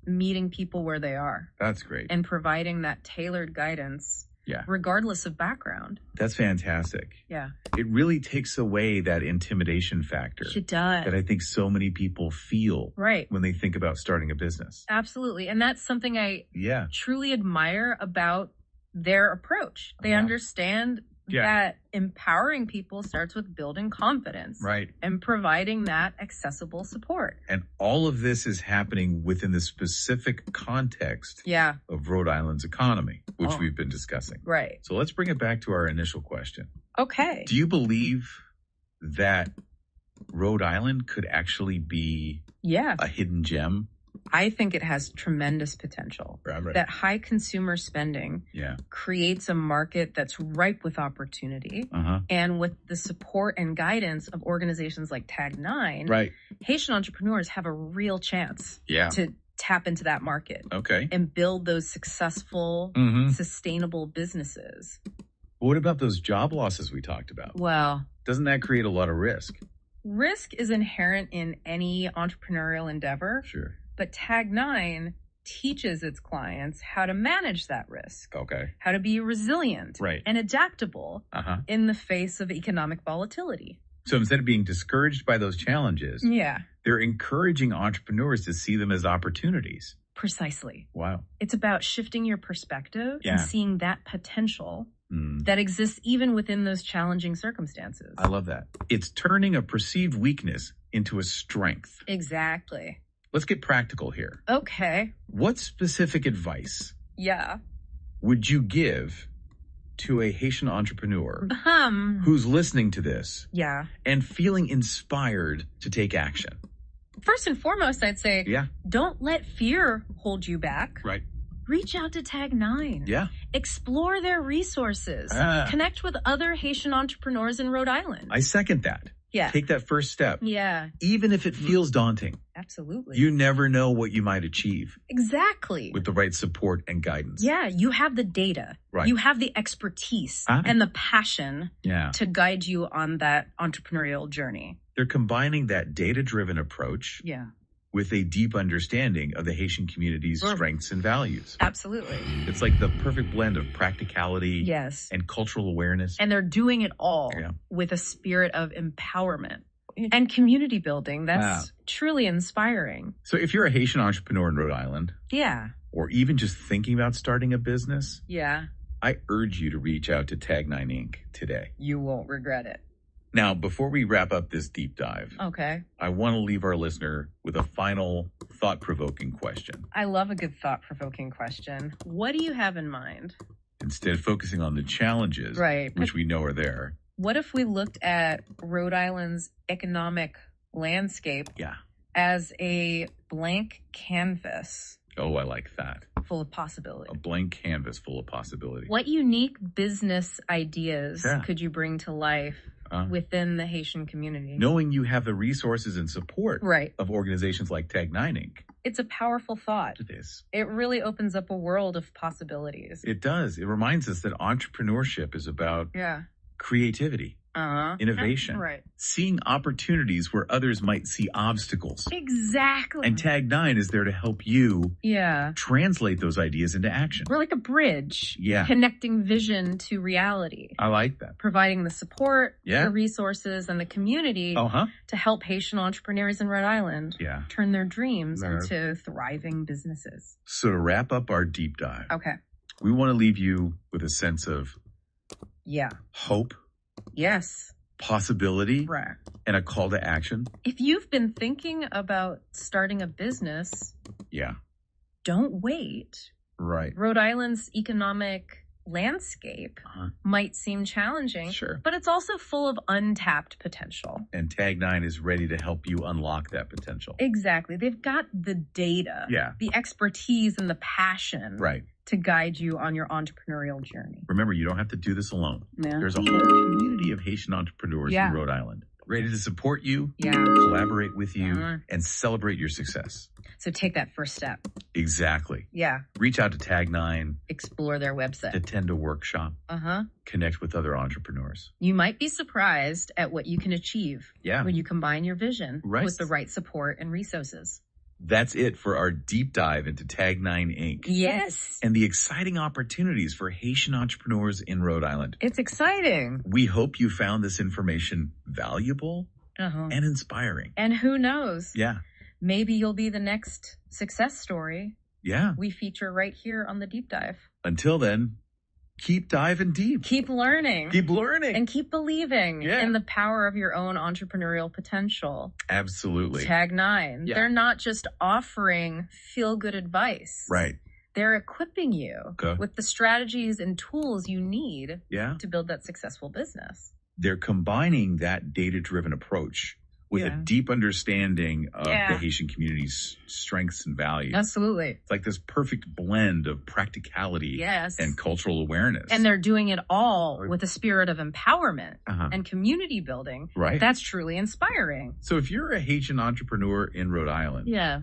meeting people where they are That's great. and providing that tailored guidance, Yeah. regardless of background. That's fantastic. Yeah, It really takes away that intimidation factor it does. that I think so many people feel Right. when they think about starting a business. Absolutely. And that's something I Yeah. truly admire about their approach. They Yeah. understand Yeah. that empowering people starts with building confidence Right. and providing that accessible support. And all of this is happening within the specific context Yeah, of Rhode Island's economy, which Oh. we've been discussing. right. So let's bring it back to our initial question. Okay. Do you believe that Rhode Island could actually be Yeah, a hidden gem? I think it has tremendous potential. Right. That high consumer spending Yeah. creates a market that's ripe with opportunity. Uh-huh. And with the support and guidance of organizations like Tag 9, Right. Haitian entrepreneurs have a real chance Yeah. to tap into that market Okay. and build those successful, Mm-hmm. sustainable businesses. What about those job losses we talked about? Well, Doesn't that create a lot of risk? risk is inherent in any entrepreneurial endeavor, Sure. but Tag 9 teaches its clients how to manage that risk, Okay. how to be resilient Right. and adaptable Uh-huh. in the face of economic volatility. So instead of being discouraged by those challenges, Yeah, they're encouraging entrepreneurs to see them as opportunities. precisely. Wow. It's about shifting your perspective Yeah. and seeing that potential Mm. that exists even within those challenging circumstances. I love that. It's turning a perceived weakness into a strength. Exactly. Let's get practical here. Okay. What specific advice Yeah. would you give to a Haitian entrepreneur who's listening to this Yeah. and feeling inspired to take action? First and foremost, I'd say, Yeah. don't let fear hold you back. Right. Reach out to Tag 9. Yeah. Explore their resources. Connect with other Haitian entrepreneurs in Rhode Island. I second that. Yeah. Take that first step. Yeah, Even if it feels daunting, absolutely. you never know what you might achieve Exactly. with the right support and guidance. Yeah, you have the data. Right. You have the expertise Ah. and the passion Yeah. to guide you on that entrepreneurial journey. They're combining that data-driven approach Yeah, with a deep understanding of the Haitian community's Sure. strengths and values. absolutely. It's like the perfect blend of practicality Yes. and cultural awareness. And they're doing it all Yeah. with a spirit of empowerment and community building. That's truly inspiring. So if you're a Haitian entrepreneur in Rhode Island, Yeah. or even just thinking about starting a business, Yeah. I urge you to reach out to Tag 9 Inc. today. You won't regret it. Now, before we wrap up this deep dive, Okay. I want to leave our listener with a final thought-provoking question. I love a good thought-provoking question. What do you have in mind? Instead of focusing on the challenges, Right. which we know are there, What if we looked at Rhode Island's economic landscape yeah. as a blank canvas Oh, I like that. full of possibility? A blank canvas full of possibility. What unique business ideas Yeah. could you bring to life within the Haitian community? Knowing you have the resources and support Right. of organizations like Tag 9 Inc. It's a powerful thought. It is. It really opens up a world of possibilities. It does. It reminds us that entrepreneurship is about Yeah. creativity, Uh-huh. innovation, Right. seeing opportunities where others might see obstacles. Exactly. And Tag 9 is there to help you Yeah. translate those ideas into action. We're like a bridge. Yeah. Connecting vision to reality. I like that. Providing the support, Yeah. the resources, and the community Uh-huh. to help Haitian entrepreneurs in Rhode Island Yeah. turn their dreams Right. into thriving businesses. So to wrap up our deep dive, Okay. we want to leave you with a sense of Yeah. hope, Yes. possibility, Right. and a call to action. If you've been thinking about starting a business, Yeah. don't wait. Right. Rhode Island's economic landscape Uh-huh. might seem challenging, Sure. but it's also full of untapped potential. And Tag 9 is ready to help you unlock that potential. Exactly. They've got the data, Yeah. the expertise, and the passion Right. to guide you on your entrepreneurial journey. Remember, you don't have to do this alone. Yeah. There's a whole community of Haitian entrepreneurs Yeah. in Rhode Island ready to support you, Yeah. collaborate with you, Uh-huh. and celebrate your success. So take that first step. Exactly. Yeah. Reach out to Tag 9, Explore their website. attend a workshop, Uh-huh. connect with other entrepreneurs. You might be surprised at what you can achieve Yeah. when you combine your vision Right. with the right support and resources. That's it for our deep dive into Tag 9 Inc. Yes. and the exciting opportunities for Haitian entrepreneurs in Rhode Island. It's exciting. We hope you found this information valuable Uh-huh. and inspiring. And who knows? Yeah. Maybe you'll be the next success story Yeah. we feature right here on the Deep Dive. Until then, keep diving deep. Keep learning. Keep learning. And keep believing Yeah. in the power of your own entrepreneurial potential. Absolutely. Tag 9. Yeah. They're not just offering feel-good advice. Right. They're equipping you Okay. with the strategies and tools you need Yeah. to build that successful business. They're combining that data-driven approach with Yeah. a deep understanding of Yeah. the Haitian community's strengths and values. Absolutely. It's like this perfect blend of practicality Yes. and cultural awareness. And they're doing it all with a spirit of empowerment Uh-huh. and community building. Right. That's truly inspiring. So if you're a Haitian entrepreneur in Rhode Island, Yeah.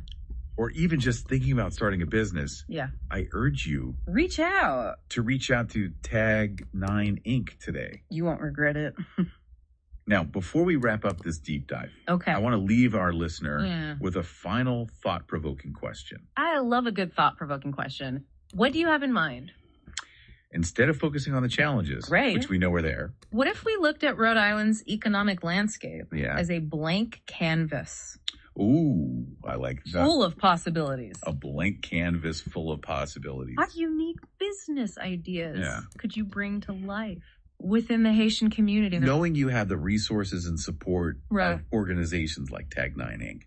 or even just thinking about starting a business, Yeah. I urge you Reach out. to reach out to Tag 9 Inc. today. You won't regret it. Now, before we wrap up this deep dive, Okay. I want to leave our listener Yeah. with a final thought-provoking question. I love a good thought-provoking question. What do you have in mind? Instead of focusing on the challenges, Right. which we know are there, What if we looked at Rhode Island's economic landscape Yeah. as a blank canvas ooh, I like that. full of possibilities? A blank canvas full of possibilities. What unique business ideas Yeah. could you bring to life within the Haitian community? Knowing you have the resources and support Right. of organizations like Tag 9 Inc.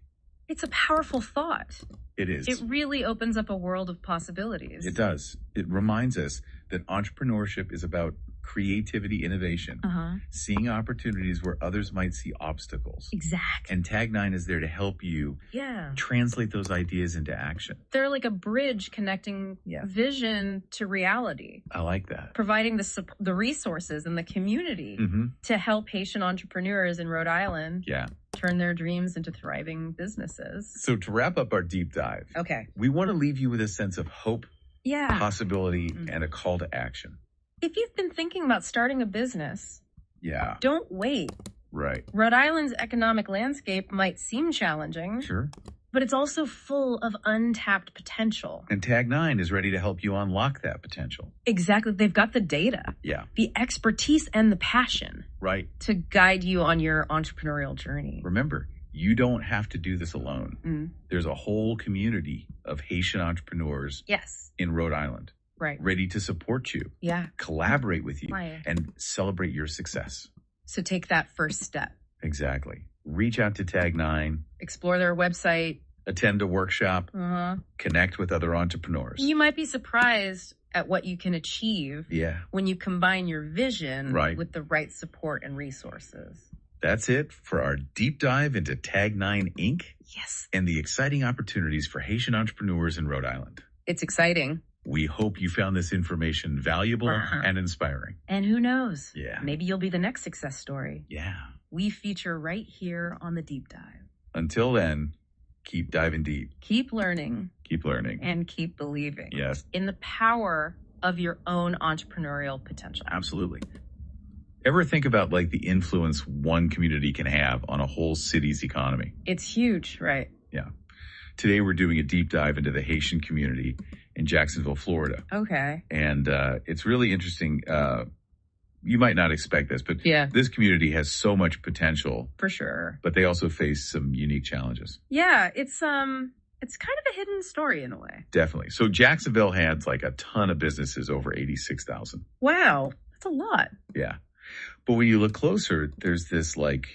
It's a powerful thought. It is. It really opens up a world of possibilities. It does. It reminds us that entrepreneurship is about creativity, innovation, seeing opportunities where others might see obstacles. Exactly. And Tag 9 is there to help you translate those ideas into action. They're like a bridge connecting vision to reality. I like that. Providing the resources and the community to help Haitian entrepreneurs in Rhode Island turn their dreams into thriving businesses. So to wrap up our deep dive, we want to leave you with a sense of hope, possibility, and a call to action. If you've been thinking about starting a business, don't wait. Right. Rhode Island's economic landscape might seem challenging. Sure. But it's also full of untapped potential. And Tag 9 is ready to help you unlock that potential. Exactly. They've got the data, the expertise, and the passion to guide you on your entrepreneurial journey. Remember, you don't have to do this alone. There's a whole community of Haitian entrepreneurs in Rhode Island ready to support you, collaborate with you, and celebrate your success. So take that first step. Exactly. Reach out to Tag 9. Explore their website. Attend a workshop. Connect with other entrepreneurs. You might be surprised at what you can achieve when you combine your vision with the right support and resources. That's it for our deep dive into Tag 9 Inc. Yes. And the exciting opportunities for Haitian entrepreneurs in Rhode Island. It's exciting. We hope you found this information valuable and inspiring. And who knows? Maybe you'll be the next success story. Yeah. We feature right here on the Deep Dive. Until then, keep diving deep. Keep learning. Keep learning. And keep believing. Yes. In the power of your own entrepreneurial potential. Absolutely. Ever think about like the influence one community can have on a whole city's economy? It's huge, right? Yeah. Today we're doing a deep dive into the Haitian community in Jacksonville, Florida. Okay. And it's really interesting. You might not expect this, but this community has so much potential. For sure. But they also face some unique challenges. Yeah, it's kind of a hidden story in a way. Definitely. So Jacksonville had like a ton of businesses, over 86,000. Wow. That's a lot. Yeah. But when you look closer, there's this like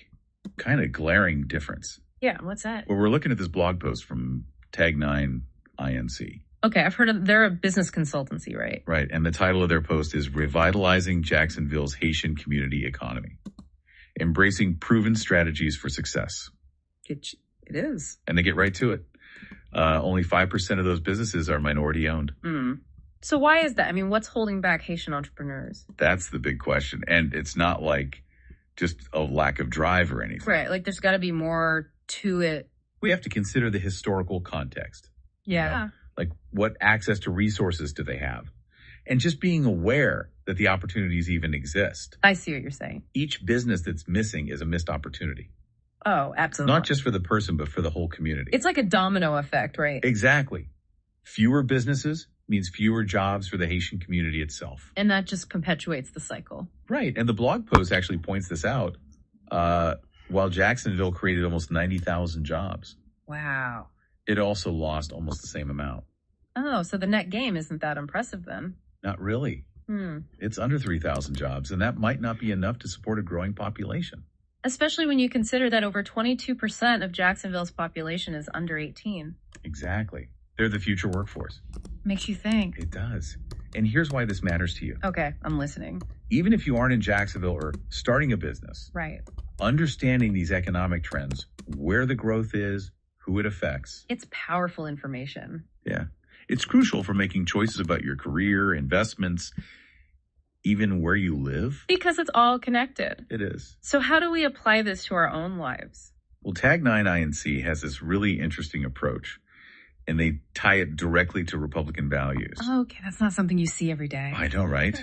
kind of glaring difference. Yeah, what's that? Well, we're looking at this blog post from Tag 9 INC. Okay, I've heard of, they're a business consultancy, right? Right, and the title of their post is Revitalizing Jacksonville's Haitian Community Economy, Embracing Proven Strategies for Success. It is. And they get right to it. Only 5% of those businesses are minority owned. So why is that? I mean, what's holding back Haitian entrepreneurs? That's the big question. And it's not like just a lack of drive or anything. Right, like there's got to be more to it. We have to consider the historical context. Yeah. You know? Like what access to resources do they have? And just being aware that the opportunities even exist. I see what you're saying. Each business that's missing is a missed opportunity. Oh, absolutely. Not just for the person, but for the whole community. It's like a domino effect, right? Exactly. Fewer businesses means fewer jobs for the Haitian community itself. And that just perpetuates the cycle. Right. And the blog post actually points this out. While Jacksonville created almost 90,000 jobs. Wow. It also lost almost the same amount. Oh, so the net gain isn't that impressive then? Not really. It's under 3,000 jobs, and that might not be enough to support a growing population. Especially when you consider that over 22% of Jacksonville's population is under 18. Exactly. They're the future workforce. Makes you think. It does. And here's why this matters to you. Okay, I'm listening. Even if you aren't in Jacksonville or starting a business, right? Understanding these economic trends, where the growth is, who it affects. It's powerful information. Yeah. It's crucial for making choices about your career, investments, even where you live. Because it's all connected. It is. So how do we apply this to our own lives? Well, Tag 9 INC has this really interesting approach, and they tie it directly to Republican values. Okay, that's not something you see every day. I know, right?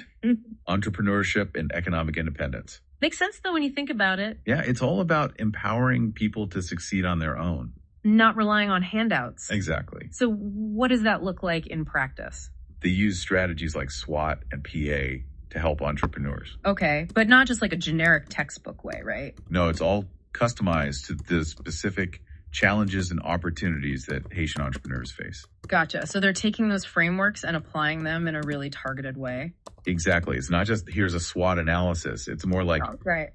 Entrepreneurship and economic independence. Makes sense, though, when you think about it. Yeah, it's all about empowering people to succeed on their own. Not relying on handouts. Exactly. So what does that look like in practice? They use strategies like SWOT and PA to help entrepreneurs. Okay, but not just like a generic textbook way, right? No, it's all customized to the specific challenges and opportunities that Haitian entrepreneurs face. Gotcha. So they're taking those frameworks and applying them in a really targeted way. Exactly. It's not just here's a SWOT analysis. It's more like,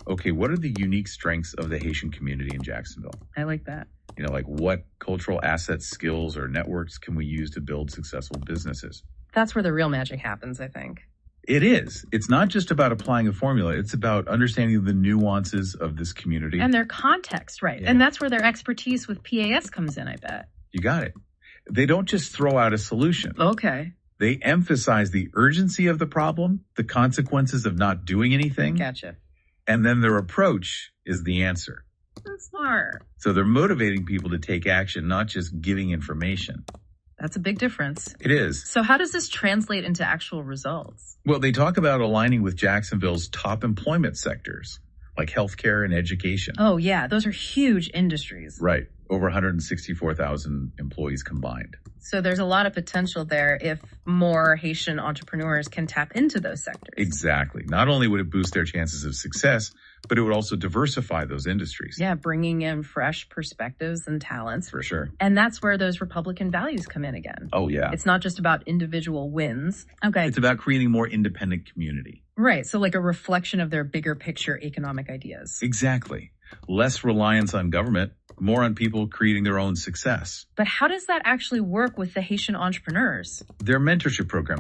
okay, what are the unique strengths of the Haitian community in Jacksonville? I like that. You know, like what cultural assets, skills, or networks can we use to build successful businesses? That's where the real magic happens, I think. It is. It's not just about applying a formula. It's about understanding the nuances of this community. And their context, right. Yeah. And that's where their expertise with PAS comes in, I bet. You got it. They don't just throw out a solution. Okay. They emphasize the urgency of the problem, the consequences of not doing anything, Gotcha. and then their approach is the answer. That's smart. So they're motivating people to take action, not just giving information. That's a big difference. It is. So how does this translate into actual results? Well, they talk about aligning with Jacksonville's top employment sectors, like healthcare and education. Oh, yeah. Those are huge industries. Right. Over 164,000 employees combined. So there's a lot of potential there if more Haitian entrepreneurs can tap into those sectors. Exactly. Not only would it boost their chances of success, but it would also diversify those industries. Yeah, bringing in fresh perspectives and talents. For sure. And that's where those Republican values come in again. Oh, yeah. It's not just about individual wins. Okay. It's about creating more independent community. Right. So like a reflection of their bigger picture economic ideas. Exactly. Less reliance on government, more on people creating their own success. But how does that actually work with the Haitian entrepreneurs? Their mentorship programs